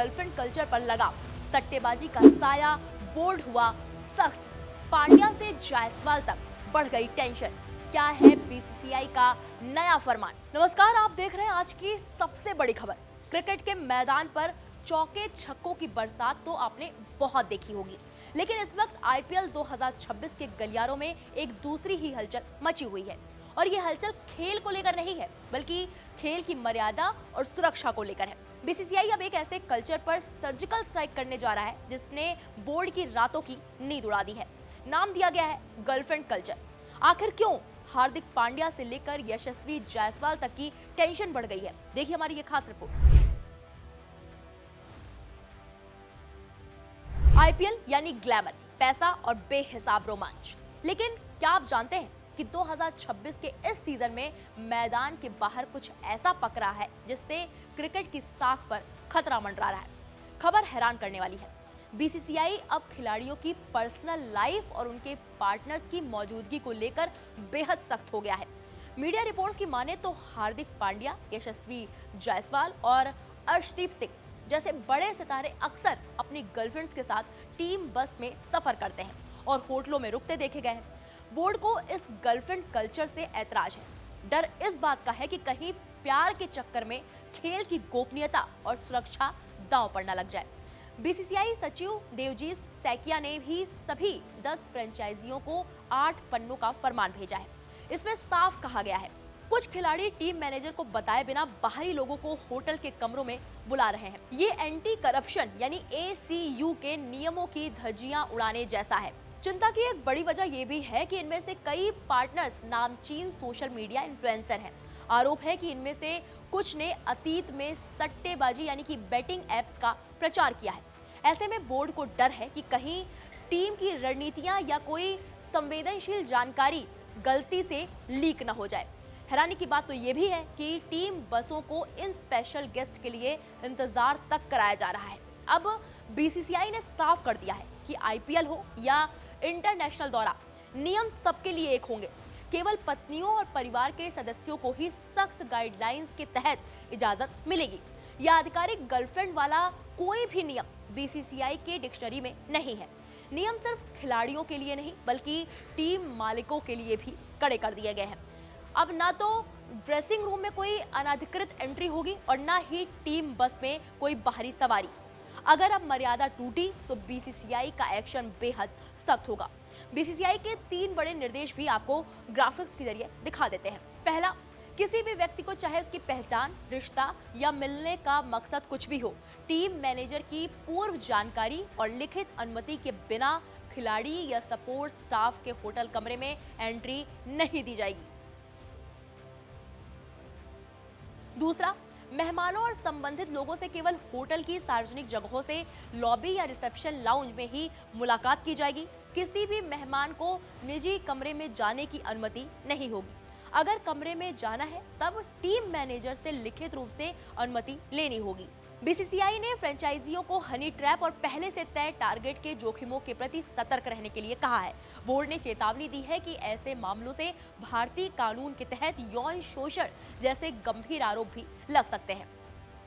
Girlfriend culture पर लगा। सट्टेबाजी का साया, बोर्ड हुआ सख्त। पांड्या से जायसवाल तक बढ़ गई टेंशन। क्या है बीसीसीआई का नया फरमान? नमस्कार, आप देख रहे हैं आज की सबसे बड़ी खबर। क्रिकेट के मैदान पर चौके छक्कों की बरसात तो आपने बहुत देखी होगी, लेकिन इस वक्त आईपीएल 2026 के गलियारों में एक दूसरी ही हलचल मची हुई है। और ये हलचल खेल को लेकर नहीं है, बल्कि खेल की मर्यादा और सुरक्षा को लेकर है। बीसीसीआई अब एक ऐसे कल्चर पर सर्जिकल स्ट्राइक करने जा रहा है जिसने बोर्ड की रातों की नींद उड़ा दी है। नाम दिया गया है गर्लफ्रेंड कल्चर। आखिर क्यों हार्दिक पांड्या से लेकर यशस्वी जायसवाल तक की टेंशन बढ़ गई है? देखिए हमारी ये खास रिपोर्ट। आईपीएल यानी ग्लैमर, पैसा और बेहिसाब रोमांच। लेकिन क्या आप जानते हैं कि 2026 के इस सीजन में मैदान के बाहर कुछ ऐसा पकड़ा है जिससे क्रिकेट की साख पर खतरा मंडरा रहा है। खबर हैरान करने वाली है। बीसीसीआई अब खिलाड़ियों की पर्सनल लाइफ और उनके पार्टनर्स की मौजूदगी को लेकर बेहद सख्त हो गया है। मीडिया रिपोर्ट्स की माने तो हार्दिक पांड्या, यशस्वी जायसवाल और अर्शदीप सिंह जैसे बड़े सितारे अक्सर अपनी गर्लफ्रेंड्स के साथ टीम बस में सफर करते हैं और होटलों में रुकते देखे गए हैं। बोर्ड को इस गर्लफ्रेंड कल्चर से ऐतराज है। डर इस बात का है कि कहीं प्यार के चक्कर में खेल की गोपनीयता और सुरक्षा दांव पर न लग जाए। बीसीसीआई सचिव देवजीत सैकिया ने भी सभी 10 फ्रेंचाइजियों को 8 पन्नों का फरमान भेजा है। इसमें साफ कहा गया है, कुछ खिलाड़ी टीम मैनेजर को बताए बिना बाहरी लोगों को होटल के कमरों में बुला रहे हैं। ये एंटी करप्शन यानी एसीयू के नियमों की धज्जियां उड़ाने जैसा है। चिंता की एक बड़ी वजह यह भी है कि इनमें से कई पार्टनर्स नामचीन सोशल मीडिया इन्फ्लुएंसर हैं। आरोप है कि इनमें से कुछ ने अतीत में सट्टेबाजी यानी कि बेटिंग एप्स का प्रचार किया है। ऐसे में बोर्ड को डर है कि कहीं टीम की रणनीतियां या कोई संवेदनशील जानकारी गलती से लीक न हो जाए। हैरानी की बात तो ये भी है कि टीम बसों को इन स्पेशल गेस्ट के लिए इंतजार तक कराया जा रहा है। अब बीसीसीआई ने साफ कर दिया है कि आईपीएल हो या इंटरनेशनल दौरा, नियम सबके लिए एक होंगे। केवल पत्नियों और परिवार के सदस्यों को ही सख्त गाइडलाइंस के तहत इजाजत मिलेगी। यह आधिकारिक गर्लफ्रेंड वाला कोई भी नियम बीसीसीआई के डिक्शनरी में नहीं है। नियम सिर्फ खिलाड़ियों के लिए नहीं, बल्कि टीम मालिकों के लिए भी कड़े कर दिए गए हैं। अब ना तो ड्रेसिंग रूम में कोई अनधिकृत एंट्री होगी और ना ही टीम बस में कोई बाहरी सवारी। अगर अब मर्यादा टूटी तो बीसीसीआई का एक्शन बेहद सख्त होगा। बीसीसीआई के 3 बड़े निर्देश भी आपको ग्राफिक्स के जरिए दिखा देते हैं। पहला, किसी भी व्यक्ति को चाहे उसकी पहचान, रिश्ता या मिलने का मकसद कुछ भी हो, टीम मैनेजर की पूर्व जानकारी और लिखित अनुमति के बिना खिलाड़ी या सपोर्ट स्टाफ के होटल कमरे में एंट्री नहीं दी जाएगी। दूसरा, मेहमानों और संबंधित लोगों से केवल होटल की सार्वजनिक जगहों से लॉबी या रिसेप्शन लाउंज में ही मुलाकात की जाएगी। किसी भी मेहमान को निजी कमरे में जाने की अनुमति नहीं होगी। अगर कमरे में जाना है तब टीम मैनेजर से लिखित रूप से अनुमति लेनी होगी। बीसीसीआई ने फ्रेंचाइजियों को हनी ट्रैप और पहले से तय टारगेट के जोखिमों के प्रति सतर्क रहने के लिए कहा है। बोर्ड ने चेतावनी दी है कि ऐसे मामलों से भारतीय कानून के तहत यौन शोषण जैसे गंभीर आरोप भी लग सकते हैं।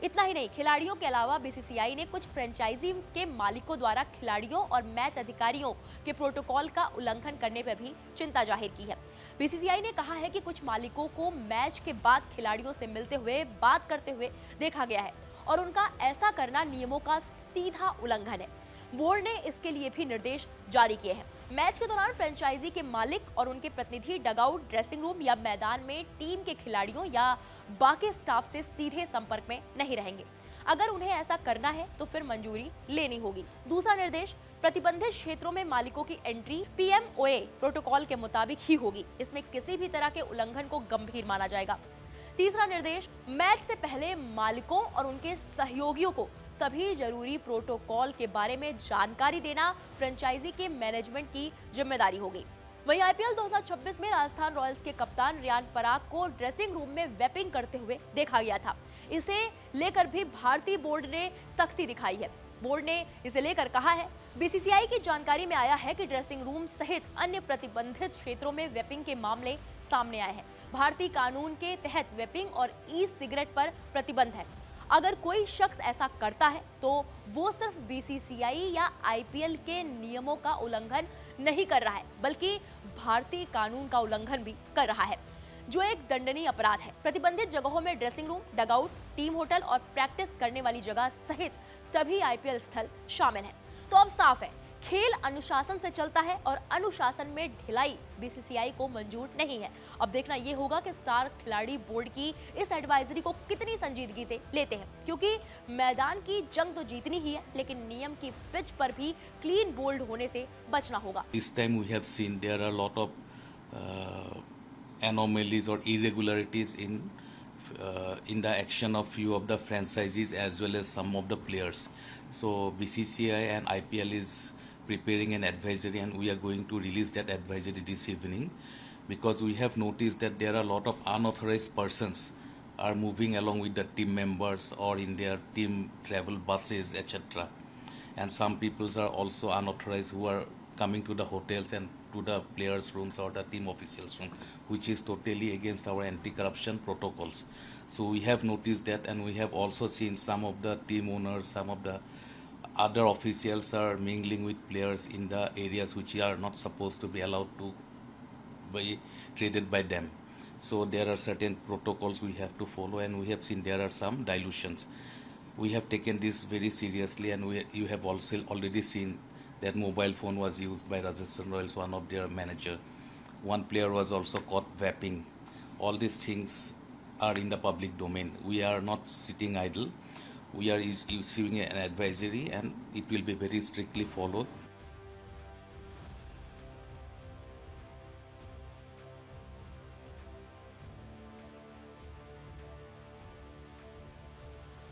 इतना ही नहीं, खिलाड़ियों के अलावा बीसीसीआई ने कुछ फ्रेंचाइजी के मालिकों द्वारा खिलाड़ियों और मैच अधिकारियों के प्रोटोकॉल का उल्लंघन करने पर भी चिंता जाहिर की है। बीसीसीआई ने कहा है कि कुछ मालिकों को मैच के बाद खिलाड़ियों से मिलते हुए बात करते हुए देखा गया है और उनका ऐसा करना नियमों का सीधा उल्लंघन है। बोर्ड ने इसके लिए भी निर्देश जारी किए हैं। मैच के दौरान फ्रेंचाइजी के मालिक और उनके प्रतिनिधि डगआउट, ड्रेसिंग रूम या मैदान में टीम के खिलाड़ियों या बाकी स्टाफ से सीधे संपर्क में नहीं रहेंगे। अगर उन्हें ऐसा करना है तो फिर मंजूरी लेनी होगी। दूसरा निर्देश, प्रतिबंधित क्षेत्रों में मालिकों की एंट्री पीएमओए प्रोटोकॉल के मुताबिक ही होगी। इसमें किसी भी तरह के उल्लंघन को गंभीर माना जाएगा। तीसरा निर्देश, मैच से पहले मालिकों और उनके सहयोगियों को सभी जरूरी प्रोटोकॉल के बारे में जानकारी देना फ्रेंचाइजी के मैनेजमेंट की जिम्मेदारी होगी। वहीं आईपीएल 2026 में राजस्थान रॉयल्स के कप्तान रियान पराग को ड्रेसिंग रूम में वेपिंग करते हुए देखा गया था। इसे लेकर भी भारतीय बोर्ड ने सख्ती दिखाई है। बोर्ड ने इसे लेकर कहा है, बीसीसीआई की जानकारी में आया है कि ड्रेसिंग रूम सहित अन्य प्रतिबंधित क्षेत्रों में वेपिंग के मामले सामने आए हैं। भारतीय कानून के तहत वेपिंग और ई सिगरेट पर प्रतिबंध है। अगर कोई शख्स ऐसा करता है तो वो सिर्फ बीसीसीआई या आईपीएल के नियमों का उल्लंघन नहीं कर रहा है, बल्कि भारतीय कानून का उल्लंघन भी कर रहा है, जो एक दंडनीय अपराध है। प्रतिबंधित जगहों में dressing room, dugout, team hotel और प्रैक्टिस करने वाली जगह सहित सभी आईपीएल स्थल शामिल हैं। तो अब साफ है, खेल अनुशासन से चलता है और अनुशासन में ढिलाई बीसीसीआई को मंजूर नहीं है। अब देखना यह होगा कि स्टार खिलाड़ी बोर्ड की इस एडवाइजरी को कितनी संजीदगी से लेते हैं, क्योंकि मैदान की जंग तो जीतनी ही है, लेकिन नियम की पिच पर भी क्लीन बोल्ड होने से बचना होगा। This time we have seen there are a lot of anomalies or irregularities in the action of few of the franchises as well as some of the players. So BCCI and IPL is preparing an advisory, and we are going to release that advisory this evening, because we have noticed that there are a lot of unauthorized persons are moving along with the team members or in their team travel buses, etc. And some peoples are also unauthorized who are coming to the hotels and to the players' rooms or the team officials' room, which is totally against our anti-corruption protocols. So we have noticed that, and we have also seen some of the team owners, some of the other officials are mingling with players in the areas which are not supposed to be allowed to be traded by them. So there are certain protocols we have to follow, and we have seen there are some dilutions. We have taken this very seriously, and you have also already seen that mobile phone was used by Rajasthan Royals, one of their manager. One player was also caught vaping. All these things are in the public domain. We are not sitting idle. We are issuing an advisory, and it will be very strictly followed.